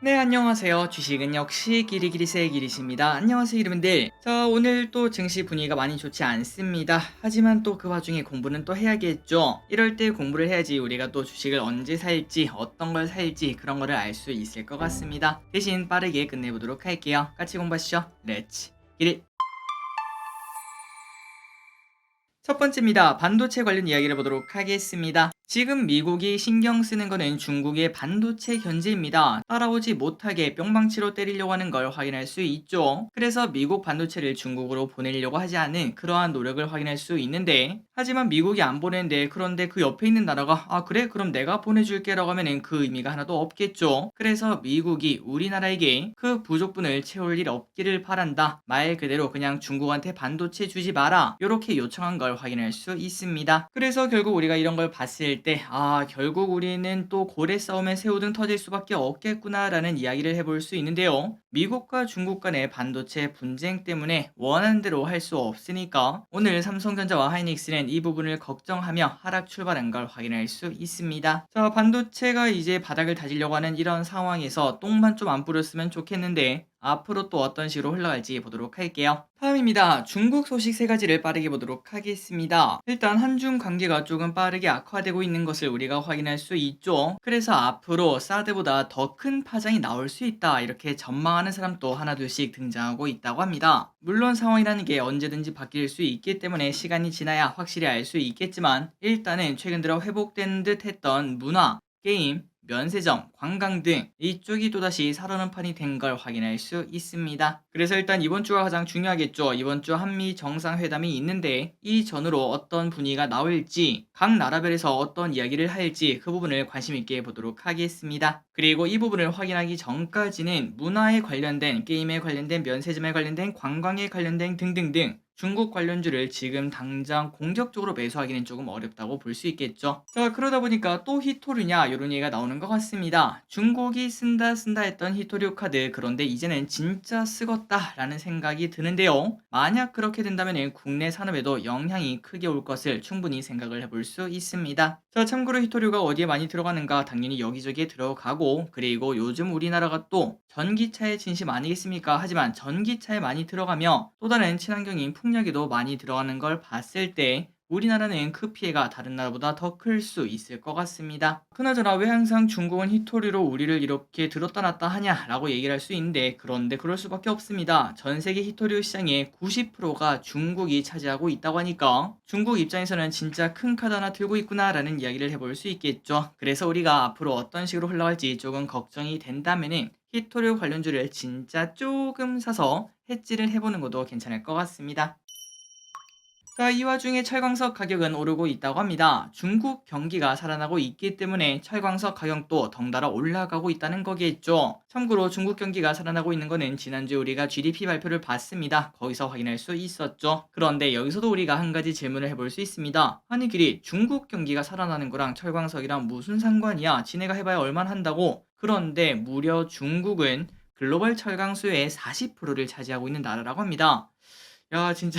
네, 안녕하세요. 주식은 역시 기리기리세의 기리십니다. 안녕하세요, 여러분들. 자, 오늘 또 증시 분위기가 많이 좋지 않습니다. 하지만 또 그 와중에 공부는 또 해야겠죠. 이럴 때 공부를 해야지 우리가 또 주식을 언제 살지, 어떤 걸 살지 그런 거를 알 수 있을 것 같습니다. 대신 빠르게 끝내보도록 할게요. 같이 공부하시죠. 렛츠 기릿! 첫 번째입니다. 반도체 관련 이야기를 보도록 하겠습니다. 지금 미국이 신경 쓰는 거는 중국의 반도체 견제입니다. 따라오지 못하게 뿅망치로 때리려고 하는 걸 확인할 수 있죠. 그래서 미국 반도체를 중국으로 보내려고 하지 않은 그러한 노력을 확인할 수 있는데, 하지만 미국이 안 보내는데, 그런데 그 옆에 있는 나라가 그래 그럼 내가 보내줄게 라고 하면은 그 의미가 하나도 없겠죠. 그래서 미국이 우리나라에게 그 부족분을 채울 일 없기를 바란다, 말 그대로 그냥 중국한테 반도체 주지 마라, 이렇게 요청한 걸 확인할 수 있습니다. 그래서 결국 우리가 이런 걸 봤을 때 결국 우리는 또 고래 싸움에 새우등 터질 수밖에 없겠구나 라는 이야기를 해볼 수 있는데요. 미국과 중국 간의 반도체 분쟁 때문에 원하는 대로 할 수 없으니까 오늘 삼성전자와 하이닉스는 이 부분을 걱정하며 하락 출발한 걸 확인할 수 있습니다. 자, 반도체가 이제 바닥을 다지려고 하는 이런 상황에서 똥만 좀 안 뿌렸으면 좋겠는데 앞으로 또 어떤 식으로 흘러갈지 보도록 할게요. 다음입니다. 중국 소식 세 가지를 빠르게 보도록 하겠습니다. 일단 한중 관계가 조금 빠르게 악화되고 있는 것을 우리가 확인할 수 있죠. 그래서 앞으로 사드보다 더 큰 파장이 나올 수 있다, 이렇게 전망하는 사람도 하나둘씩 등장하고 있다고 합니다. 물론 상황이라는 게 언제든지 바뀔 수 있기 때문에 시간이 지나야 확실히 알 수 있겠지만, 일단은 최근 들어 회복된 듯 했던 문화, 게임, 면세점, 관광 등 이쪽이 또다시 살아난 판이 된 걸 확인할 수 있습니다. 그래서 일단 이번 주가 가장 중요하겠죠. 이번 주 한미 정상회담이 있는데 이 전후로 어떤 분위기가 나올지, 각 나라별에서 어떤 이야기를 할지 그 부분을 관심 있게 보도록 하겠습니다. 그리고 이 부분을 확인하기 전까지는 문화에 관련된, 게임에 관련된, 면세점에 관련된, 관광에 관련된 등등등 중국 관련주를 지금 당장 공격적으로 매수하기는 조금 어렵다고 볼 수 있겠죠. 자, 그러다 보니까 또 히토류냐 이런 얘기가 나오는 것 같습니다. 중국이 쓴다 했던 히토류 카드, 그런데 이제는 진짜 쓰겄다 라는 생각이 드는데요. 만약 그렇게 된다면 국내 산업에도 영향이 크게 올 것을 충분히 생각을 해볼 수 있습니다. 자, 참고로 히토류가 어디에 많이 들어가는가, 당연히 여기저기에 들어가고, 그리고 요즘 우리나라가 또 전기차의 진심 아니겠습니까? 하지만 전기차에 많이 들어가며 또 다른 친환경인 풍력에도 많이 들어가는 걸 봤을 때 우리나라는 그 피해가 다른 나라보다 더 클 수 있을 것 같습니다. 그나저나 왜 항상 중국은 히토리로 우리를 이렇게 들었다 놨다 하냐라고 얘기를 할 수 있는데, 그런데 그럴 수밖에 없습니다. 전 세계 히토리 시장의 90%가 중국이 차지하고 있다고 하니까 중국 입장에서는 진짜 큰 카드 하나 들고 있구나라는 이야기를 해볼 수 있겠죠. 그래서 우리가 앞으로 어떤 식으로 흘러갈지 조금 걱정이 된다면은 히토류 관련주를 진짜 조금 사서 해지를 해보는 것도 괜찮을 것 같습니다. 자, 이 와중에 철광석 가격은 오르고 있다고 합니다. 중국 경기가 살아나고 있기 때문에 철광석 가격도 덩달아 올라가고 있다는 거겠죠. 참고로 중국 경기가 살아나고 있는 거는 지난주에 우리가 GDP 발표를 봤습니다. 거기서 확인할 수 있었죠. 그런데 여기서도 우리가 한 가지 질문을 해볼 수 있습니다. 아니 길이, 중국 경기가 살아나는 거랑 철광석이랑 무슨 상관이야? 지네가 해봐야 얼마나 한다고? 그런데 무려 중국은 글로벌 철강 수요의 40%를 차지하고 있는 나라라고 합니다. 야, 진짜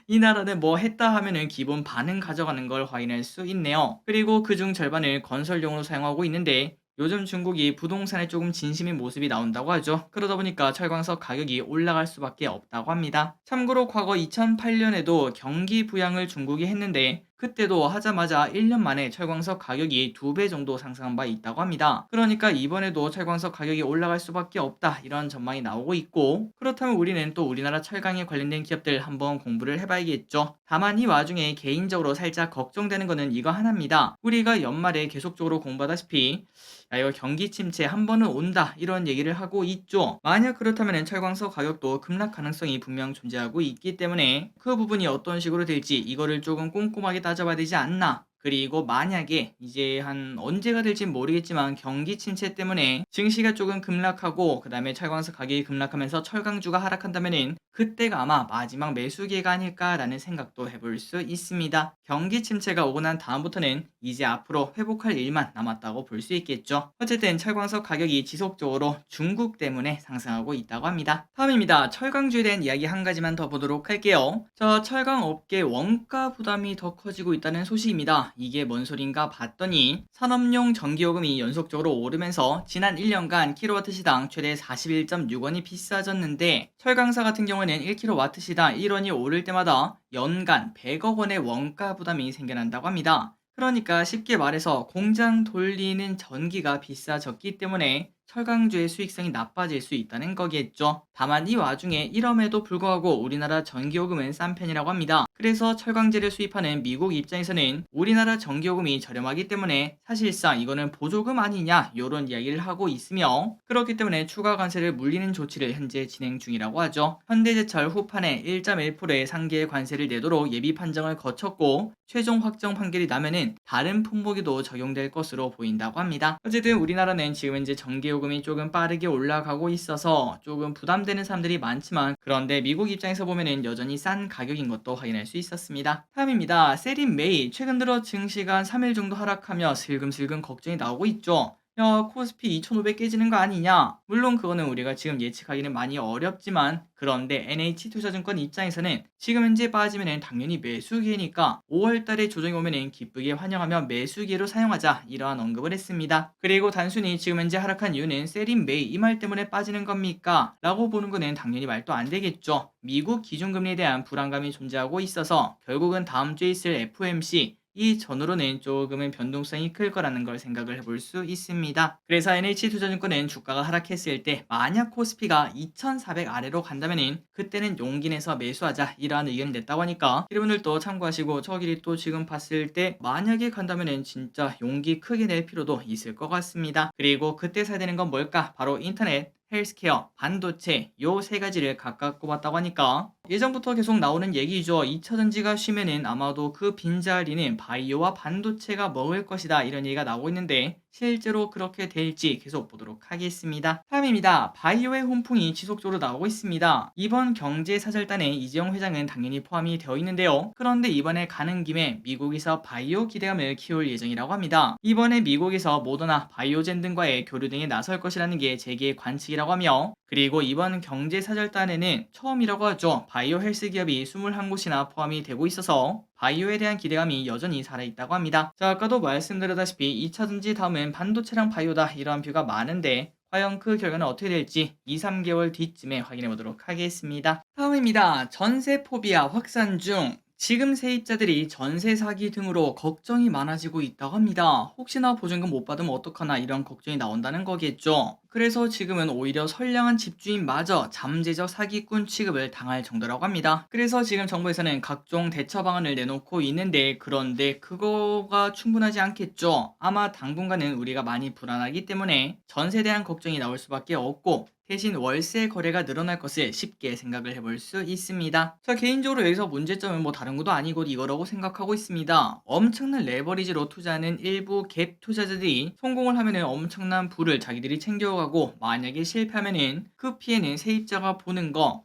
이 나라는 뭐 했다 하면은 기본 반은 가져가는 걸 확인할 수 있네요. 그리고 그중 절반을 건설용으로 사용하고 있는데 요즘 중국이 부동산에 조금 진심인 모습이 나온다고 하죠. 그러다 보니까 철광석 가격이 올라갈 수밖에 없다고 합니다. 참고로 과거 2008년에도 경기 부양을 중국이 했는데 그때도 하자마자 1년 만에 철광석 가격이 2배 정도 상승한 바 있다고 합니다. 그러니까 이번에도 철광석 가격이 올라갈 수밖에 없다, 이런 전망이 나오고 있고, 그렇다면 우리는 또 우리나라 철강에 관련된 기업들 한번 공부를 해봐야겠죠. 다만 이 와중에 개인적으로 살짝 걱정되는 거는 이거 하나입니다. 우리가 연말에 계속적으로 공부하다시피 이거 경기 침체 한 번은 온다, 이런 얘기를 하고 있죠. 만약 그렇다면 철광석 가격도 급락 가능성이 분명 존재하고 있기 때문에 그 부분이 어떤 식으로 될지 이거를 조금 꼼꼼하게 따져봐야 되지 않나. 그리고 만약에 이제 한 언제가 될진 모르겠지만 경기 침체 때문에 증시가 조금 급락하고 그 다음에 철광석 가격이 급락하면서 철강주가 하락한다면은 그때가 아마 마지막 매수 기회가 아닐까라는 생각도 해볼 수 있습니다. 경기 침체가 오고 난 다음부터는 이제 앞으로 회복할 일만 남았다고 볼 수 있겠죠. 어쨌든 철광석 가격이 지속적으로 중국 때문에 상승하고 있다고 합니다. 다음입니다. 철강주에 대한 이야기 한 가지만 더 보도록 할게요. 자, 철강 업계 원가 부담이 더 커지고 있다는 소식입니다. 이게 뭔 소린가 봤더니 산업용 전기요금이 연속적으로 오르면서 지난 1년간 킬로와트 시당 최대 41.6원이 비싸졌는데, 철강사 같은 경우에는 1킬로와트 시당 1원이 오를 때마다 연간 100억 원의 원가 부담이 생겨난다고 합니다. 그러니까 쉽게 말해서 공장 돌리는 전기가 비싸졌기 때문에 철강주의 수익성이 나빠질 수 있다는 거겠죠. 다만 이 와중에 이럼에도 불구하고 우리나라 전기요금은 싼 편이라고 합니다. 그래서 철강제를 수입하는 미국 입장에서는 우리나라 전기요금이 저렴하기 때문에 사실상 이거는 보조금 아니냐, 이런 이야기를 하고 있으며, 그렇기 때문에 추가 관세를 물리는 조치를 현재 진행 중이라고 하죠. 현대제철 후판에 1.1%의 상계 관세를 내도록 예비 판정을 거쳤고, 최종 확정 판결이 나면은 다른 품목에도 적용될 것으로 보인다고 합니다. 어쨌든 우리나라는 지금 현재 전기요금이 조금 빠르게 올라가고 있어서 조금 부담되는 사람들이 많지만, 그런데 미국 입장에서 보면은 여전히 싼 가격인 것도 확인할 수 있었습니다. 다음입니다. 세린 메이, 최근 들어 증시가 3일 정도 하락하며 슬금슬금 걱정이 나오고 있죠. 야, 코스피 2,500 깨지는 거 아니냐? 물론 그거는 우리가 지금 예측하기는 많이 어렵지만, 그런데 NH투자증권 입장에서는 지금 현재 빠지면 당연히 매수기회니까 5월달에 조정이 오면 기쁘게 환영하며 매수기회로 사용하자, 이러한 언급을 했습니다. 그리고 단순히 지금 현재 하락한 이유는 세린 메이 이 말 때문에 빠지는 겁니까? 라고 보는 거는 당연히 말도 안 되겠죠. 미국 기준금리에 대한 불안감이 존재하고 있어서 결국은 다음 주에 있을 FOMC 이 전후로는 조금은 변동성이 클 거라는 걸 생각을 해볼 수 있습니다. 그래서 NH투자증권은 주가가 하락했을 때 만약 코스피가 2,400 아래로 간다면은 그때는 용기 내서 매수하자, 이러한 의견을 냈다고 하니까 여러분들도 참고하시고, 저 길이 또 지금 봤을 때 만약에 간다면은 진짜 용기 크게 낼 필요도 있을 것 같습니다. 그리고 그때 사야 되는 건 뭘까? 바로 인터넷, 헬스케어, 반도체 요 세 가지를 각각 꼽았다고 하니까 예전부터 계속 나오는 얘기죠. 2차 전지가 쉬면은 아마도 그 빈자리는 바이오와 반도체가 먹을 것이다, 이런 얘기가 나오고 있는데 실제로 그렇게 될지 계속 보도록 하겠습니다. 다음입니다. 바이오의 훈풍이 지속적으로 나오고 있습니다. 이번 경제사절단에 이재용 회장은 당연히 포함이 되어 있는데요. 그런데 이번에 가는 김에 미국에서 바이오 기대감을 키울 예정이라고 합니다. 이번에 미국에서 모더나, 바이오젠 등과의 교류 등에 나설 것이라는 게 재계의 관측이라고 하며, 그리고 이번 경제사절단에는 처음이라고 하죠. 바이오 헬스 기업이 21곳이나 포함이 되고 있어서 바이오에 대한 기대감이 여전히 살아있다고 합니다. 자, 아까도 말씀드렸다시피 2차전지 다음은 반도체랑 바이오다, 이러한 뷰가 많은데 과연 그 결과는 어떻게 될지 2, 3개월 뒤쯤에 확인해 보도록 하겠습니다. 다음입니다. 전세 포비아 확산 중. 지금 세입자들이 전세 사기 등으로 걱정이 많아지고 있다고 합니다. 혹시나 보증금 못 받으면 어떡하나, 이런 걱정이 나온다는 거겠죠. 그래서 지금은 오히려 선량한 집주인마저 잠재적 사기꾼 취급을 당할 정도라고 합니다. 그래서 지금 정부에서는 각종 대처 방안을 내놓고 있는데, 그런데 그거가 충분하지 않겠죠. 아마 당분간은 우리가 많이 불안하기 때문에 전세에 대한 걱정이 나올 수밖에 없고, 대신 월세 거래가 늘어날 것을 쉽게 생각을 해볼 수 있습니다. 자, 개인적으로 여기서 문제점은 뭐 다른 것도 아니고 이거라고 생각하고 있습니다. 엄청난 레버리지로 투자하는 일부 갭 투자자들이 성공을 하면은 엄청난 부를 자기들이 챙겨가고, 만약에 실패하면은 그 피해는 세입자가 보는 거,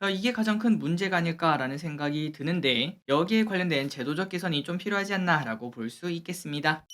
이게 가장 큰 문제가 아닐까라는 생각이 드는데, 여기에 관련된 제도적 개선이 좀 필요하지 않나라고 볼 수 있겠습니다.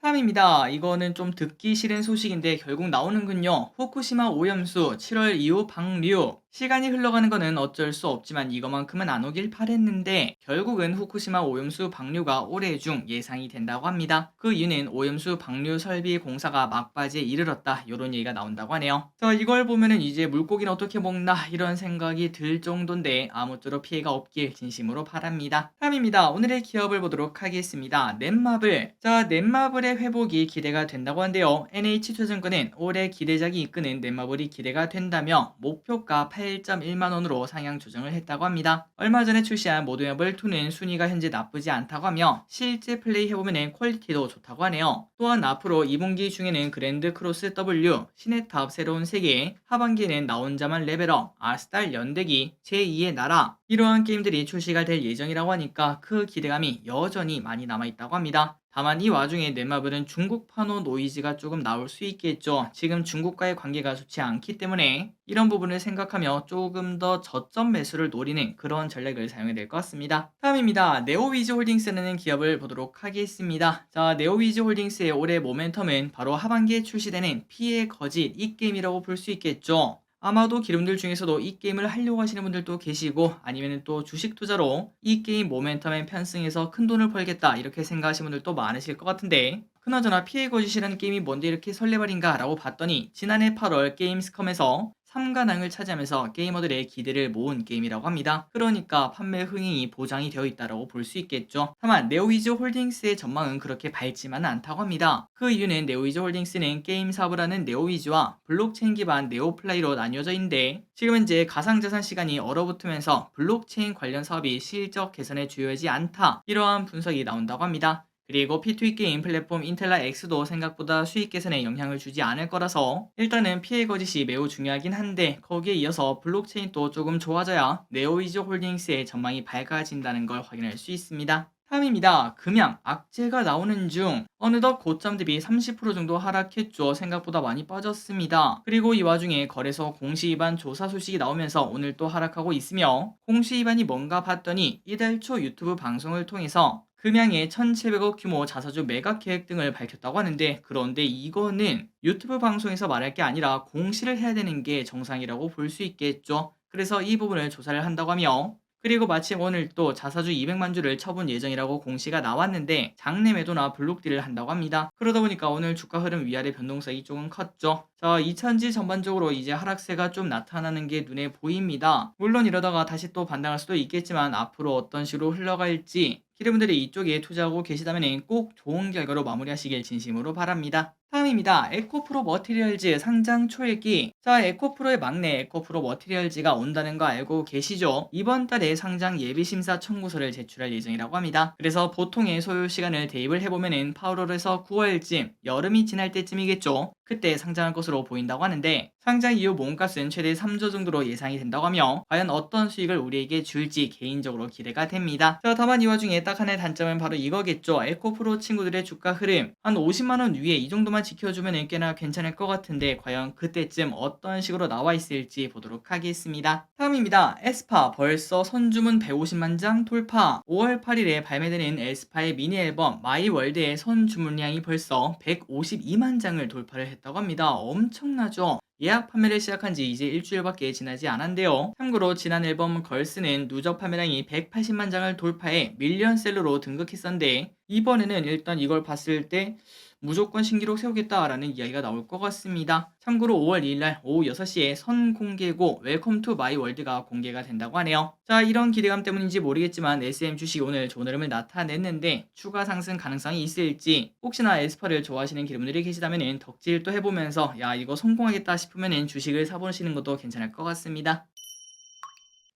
다음입니다. 이거는 좀 듣기 싫은 소식인데 결국 나오는군요. 후쿠시마 오염수 7월 이후 방류. 시간이 흘러가는 거는 어쩔 수 없지만 이거만큼은 안 오길 바랬는데 결국은 후쿠시마 오염수 방류가 올해 중 예상이 된다고 합니다. 그 이유는 오염수 방류 설비 공사가 막바지에 이르렀다, 이런 얘기가 나온다고 하네요. 자, 이걸 보면은 이제 물고기는 어떻게 먹나, 이런 생각이 들 정도인데 아무쪼록 피해가 없길 진심으로 바랍니다. 다음입니다. 오늘의 기업을 보도록 하겠습니다. 넷마블. 자, 넷마블의 회복이 기대가 된다고 한데요. NH투자증권은 올해 기대작이 이끄는 넷마블이 기대가 된다며 목표가 8.1만원으로 상향 조정을 했다고 합니다. 얼마 전에 출시한 모드맵을2는 순위가 현재 나쁘지 않다고 하며 실제 플레이 해보면 퀄리티도 좋다고 하네요. 또한 앞으로 2분기 중에는 그랜드 크로스 W, 신의 탑 새로운 세계, 하반기에는 나 혼자만 레벨업, 아스달 연대기, 제2의 나라, 이러한 게임들이 출시가 될 예정이라고 하니까 그 기대감이 여전히 많이 남아있다고 합니다. 다만 이 와중에 넷마블은 중국판호 노이즈가 조금 나올 수 있겠죠. 지금 중국과의 관계가 좋지 않기 때문에 이런 부분을 생각하며 조금 더 저점 매수를 노리는 그런 전략을 사용해야 될 것 같습니다. 다음입니다. 네오위즈홀딩스라는 기업을 보도록 하겠습니다. 자, 네오위즈홀딩스의 올해 모멘텀은 바로 하반기에 출시되는 피해 거짓 이 게임이라고 볼 수 있겠죠. 아마도 기름들 중에서도 이 게임을 하려고 하시는 분들도 계시고 아니면 또 주식 투자로 이 게임 모멘텀에 편승해서 큰 돈을 벌겠다 이렇게 생각하시는 분들도 많으실 것 같은데, 그나저나 피해 거짓이라는 게임이 뭔데 이렇게 설레발인가 라고 봤더니 지난해 8월 게임스컴에서 3관왕을 차지하면서 게이머들의 기대를 모은 게임이라고 합니다. 그러니까 판매 흥행이 보장이 되어 있다고 볼 수 있겠죠. 다만 네오위즈 홀딩스의 전망은 그렇게 밝지만은 않다고 합니다. 그 이유는 네오위즈 홀딩스는 게임 사업을 하는 네오위즈와 블록체인 기반 네오플라이로 나뉘어져 있는데, 지금 현재 가상자산 시간이 얼어붙으면서 블록체인 관련 사업이 실적 개선에 주요하지 않다, 이러한 분석이 나온다고 합니다. 그리고 P2E 게임 플랫폼 인텔라 X도 생각보다 수익 개선에 영향을 주지 않을 거라서 일단은 피해 거짓이 매우 중요하긴 한데, 거기에 이어서 블록체인도 조금 좋아져야 네오위즈 홀딩스의 전망이 밝아진다는 걸 확인할 수 있습니다. 다음입니다. 금양, 악재가 나오는 중 어느덧 고점 대비 30% 정도 하락했죠. 생각보다 많이 빠졌습니다. 그리고 이 와중에 거래소 공시 위반 조사 소식이 나오면서 오늘 또 하락하고 있으며, 공시 위반이 뭔가 봤더니 이달 초 유튜브 방송을 통해서 금양의 1,700억 규모 자사주 매각 계획 등을 밝혔다고 하는데, 그런데 이거는 유튜브 방송에서 말할 게 아니라 공시를 해야 되는 게 정상이라고 볼 수 있겠죠. 그래서 이 부분을 조사를 한다고 하며, 그리고 마침 오늘 또 자사주 200만 주를 처분 예정이라고 공시가 나왔는데 장내 매도나 블록딜을 한다고 합니다. 그러다 보니까 오늘 주가 흐름 위아래 변동성이 조금 컸죠. 자, 2000지 전반적으로 이제 하락세가 좀 나타나는 게 눈에 보입니다. 물론 이러다가 다시 또 반등할 수도 있겠지만 앞으로 어떤 식으로 흘러갈지 기름들이 이쪽에 투자하고 계시다면 꼭 좋은 결과로 마무리하시길 진심으로 바랍니다. 다음입니다. 에코프로 머티리얼즈 상장 초읽기. 자, 에코프로의 막내 에코프로 머티리얼즈가 온다는 거 알고 계시죠? 이번 달에 상장 예비심사 청구서를 제출할 예정이라고 합니다. 그래서 보통의 소요 시간을 대입을 해보면은 8월에서 9월쯤, 여름이 지날 때쯤이겠죠. 그때 상장할 것으로 보인다고 하는데, 상장 이후 몸값은 최대 3조 정도로 예상이 된다고 하며 과연 어떤 수익을 우리에게 줄지 개인적으로 기대가 됩니다. 자, 다만 이 와중에 딱 하나의 단점은 바로 이거겠죠. 에코프로 친구들의 주가 흐름 한 50만원 위에 이 정도만 지켜주면 꽤나 괜찮을 것 같은데, 과연 그때쯤 어떤 식으로 나와 있을지 보도록 하겠습니다. 다음입니다. 에스파 벌써 선주문 150만 장 돌파. 5월 8일에 발매되는 에스파의 미니 앨범 마이월드의 선주문량이 벌써 152만 장을 돌파를 했다고 합니다. 엄청나죠? 예약 판매를 시작한 지 이제 일주일밖에 지나지 않았는데요. 참고로 지난 앨범 걸스는 누적 판매량이 180만 장을 돌파해 밀리언셀러로 등극했었는데, 이번에는 일단 이걸 봤을 때 무조건 신기록 세우겠다라는 이야기가 나올 것 같습니다. 참고로 5월 2일날 오후 6시에 선공개고 웰컴 투 마이 월드가 공개가 된다고 하네요. 자, 이런 기대감 때문인지 모르겠지만 SM 주식이 오늘 좋은 흐름을 나타냈는데 추가 상승 가능성이 있을지, 혹시나 에스파를 좋아하시는 기름들이 계시다면 덕질 또 해보면서 야, 이거 성공하겠다 싶으면 주식을 사보시는 것도 괜찮을 것 같습니다.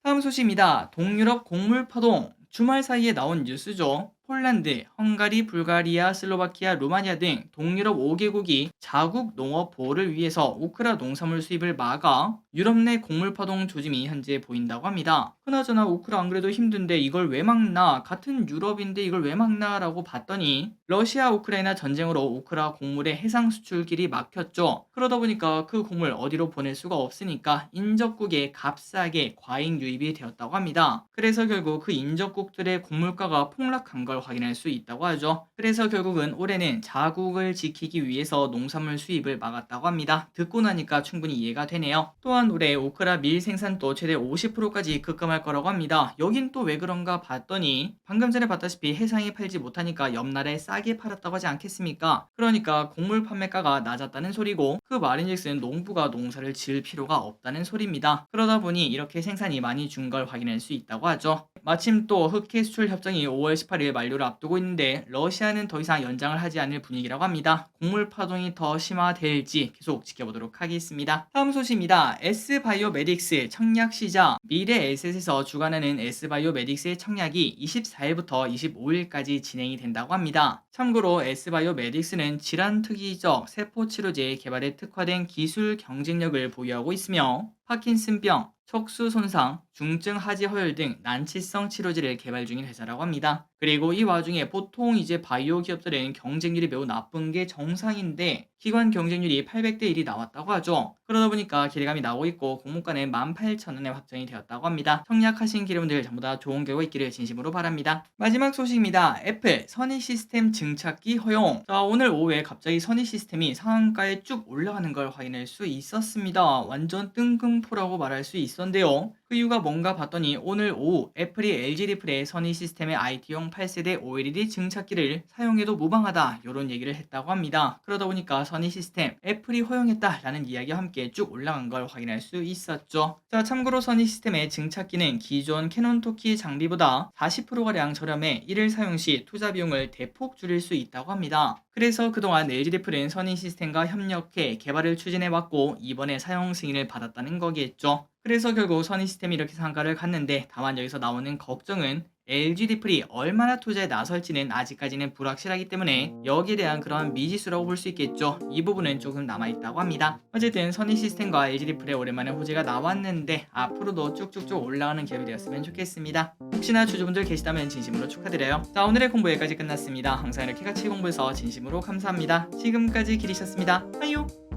다음 소식입니다. 동유럽 곡물 파동. 주말 사이에 나온 뉴스죠. 폴란드, 헝가리, 불가리아, 슬로바키아, 루마니아 등 동유럽 5개국이 자국 농업 보호를 위해서 우크라 농산물 수입을 막아 유럽 내 곡물 파동 조짐이 현재 보인다고 합니다. 그나저나 우크라 안 그래도 힘든데 이걸 왜 막나? 같은 유럽인데 이걸 왜 막나? 라고 봤더니 러시아 우크라이나 전쟁으로 우크라 곡물의 해상 수출길이 막혔죠. 그러다 보니까 그 곡물 어디로 보낼 수가 없으니까 인접국에 값싸게 과잉 유입이 되었다고 합니다. 그래서 결국 그 인접국들의 곡물가가 폭락한 걸 확인할 수 있다고 하죠. 그래서 결국은 올해는 자국을 지키기 위해서 농산물 수입을 막았다고 합니다. 듣고 나니까 충분히 이해가 되네요. 또한 올해 우크라 밀 생산도 최대 50%까지 급감할 거라고 합니다. 여긴 또 왜 그런가 봤더니 방금 전에 봤다시피 해상에 팔지 못하니까 옆나라에 싸게 팔았다고 하지 않겠습니까? 그러니까 곡물 판매가가 낮았다는 소리고, 그 말인즉슨 농부가 농사를 지을 필요가 없다는 소리입니다. 그러다 보니 이렇게 생산이 많이 준 걸 확인할 수 있다고 하죠. 마침 또 흑해 수출 협정이 5월 18일 만료를 앞두고 있는데 러시아는 더 이상 연장을 하지 않을 분위기라고 합니다. 곡물 파동이 더 심화될지 계속 지켜보도록 하겠습니다. 다음 소식입니다. S바이오메딕스 청약 시작. 미래 에셋에서 주관하는 S바이오메딕스의 청약이 24일부터 25일까지 진행이 된다고 합니다. 참고로 S바이오메딕스는 질환 특이적 세포 치료제 개발에 특화된 기술 경쟁력을 보유하고 있으며 파킨슨병, 척수 손상, 중증 하지 허혈 등 난치성 치료제를 개발 중인 회사라고 합니다. 그리고 이 와중에 보통 이제 바이오 기업들은 경쟁률이 매우 나쁜 게 정상인데 기관 경쟁률이 800대 1이 나왔다고 하죠. 그러다 보니까 기대감이 나오고 있고 공모가는 18,000원에 확정이 되었다고 합니다. 청약하신 기름들 전부 다 좋은 결과 있기를 진심으로 바랍니다. 마지막 소식입니다. 애플 선의 시스템 증착기 허용. 자, 오늘 오후에 갑자기 선의 시스템이 상한가에 쭉 올라가는 걸 확인할 수 있었습니다. 완전 슬럼프라고 말할 수 있었는데요. 그 이유가 뭔가 봤더니 오늘 오후 애플이 LG 디플의 선의 시스템의 IT용 8세대 OLED 증착기를 사용해도 무방하다 이런 얘기를 했다고 합니다. 그러다 보니까 선의 시스템 애플이 허용했다라는 이야기와 함께 쭉 올라간 걸 확인할 수 있었죠. 자, 참고로 선의 시스템의 증착기는 기존 캐논 토키 장비보다 40%가량 저렴해 이를 사용 시 투자 비용을 대폭 줄일 수 있다고 합니다. 그래서 그동안 LG 디플은 선의 시스템과 협력해 개발을 추진해왔고 이번에 사용 승인을 받았다는 거겠죠. 그래서 결국 선의 시스템이 이렇게 상가를 갔는데, 다만 여기서 나오는 걱정은 LG 디플이 얼마나 투자에 나설지는 아직까지는 불확실하기 때문에 여기에 대한 그런 미지수라고 볼 수 있겠죠. 이 부분은 조금 남아있다고 합니다. 어쨌든 선의 시스템과 LG 디플의 오랜만에 호재가 나왔는데 앞으로도 쭉쭉쭉 올라가는 기업이 되었으면 좋겠습니다. 혹시나 주주분들 계시다면 진심으로 축하드려요. 자, 오늘의 공부 여기까지 끝났습니다. 항상 이렇게 같이 공부해서 진심으로 감사합니다. 지금까지 기리셨습니다. 빠이요.